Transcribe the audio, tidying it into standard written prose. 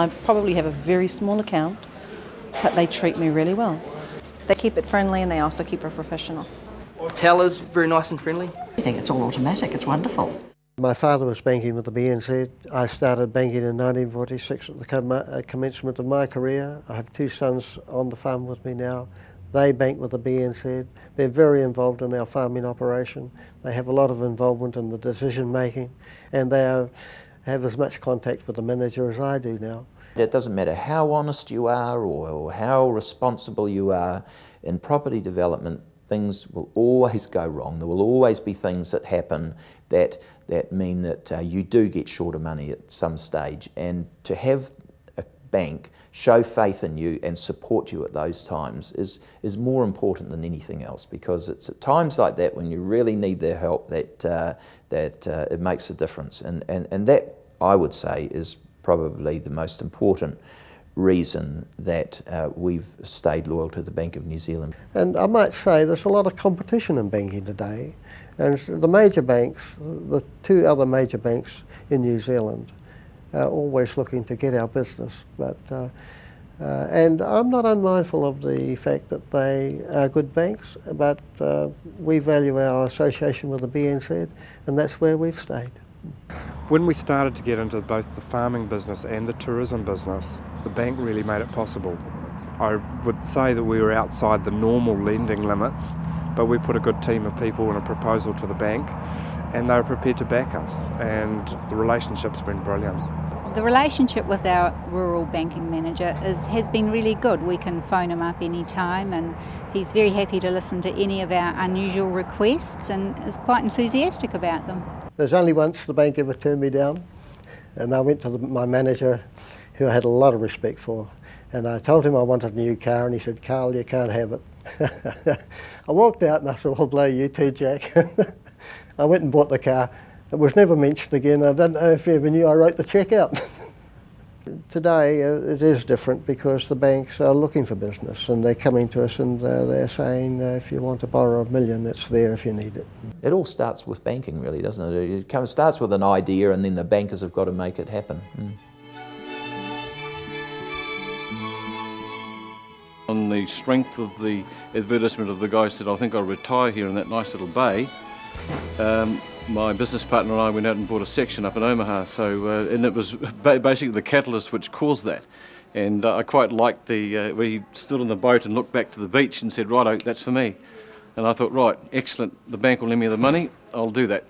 I probably have a very small account, but they treat me really well. They keep it friendly and they also keep it professional. Tellers, very nice and friendly. I think it's all automatic, it's wonderful. My father was banking with the BNZ. I started banking in 1946 at the commencement of my career. I have two sons on the farm with me now. They bank with the BNZ. They're very involved in our farming operation. They have a lot of involvement in the decision making, and they have as much contact with the manager as I do now. It doesn't matter how honest you are or how responsible you are in property development, things will always go wrong. There will always be things that happen that mean that you do get short of money at some stage, and to have a bank show faith in you and support you at those times is more important than anything else, because it's at times like that when you really need their help that it makes a difference, and that, I would say, is probably the most important reason that we've stayed loyal to the Bank of New Zealand. And I might say there's a lot of competition in banking today, and the major banks, the two other major banks in New Zealand, are always looking to get our business. But and I'm not unmindful of the fact that they are good banks, but we value our association with the BNZ, and that's where we've stayed. When we started to get into both the farming business and the tourism business, the bank really made it possible. I would say that we were outside the normal lending limits, but we put a good team of people in a proposal to the bank, and they were prepared to back us, and the relationship's been brilliant. The relationship with our rural banking manager has been really good. We can phone him up any time, and he's very happy to listen to any of our unusual requests and is quite enthusiastic about them. There's only once the bank ever turned me down, and I went to my manager, who I had a lot of respect for, and I told him I wanted a new car, and he said, "Carl, you can't have it." I walked out and I said, "I'll blow you too, Jack." I went and bought the car. It was never mentioned again. I don't know if you ever knew I wrote the cheque out. Today it is different because the banks are looking for business, and they're coming to us and they're saying, if you want to borrow $1 million, it's there if you need it. It all starts with banking, really, doesn't it? It starts with an idea, and then the bankers have got to make it happen. On the strength of the advertisement of the guy said, "I think I'll retire here in that nice little bay," my business partner and I went out and bought a section up in Omaha, so and it was basically the catalyst which caused that. And I quite liked where he stood on the boat and looked back to the beach and said, "Righto, that's for me." And I thought, right, excellent, the bank will lend me the money, I'll do that.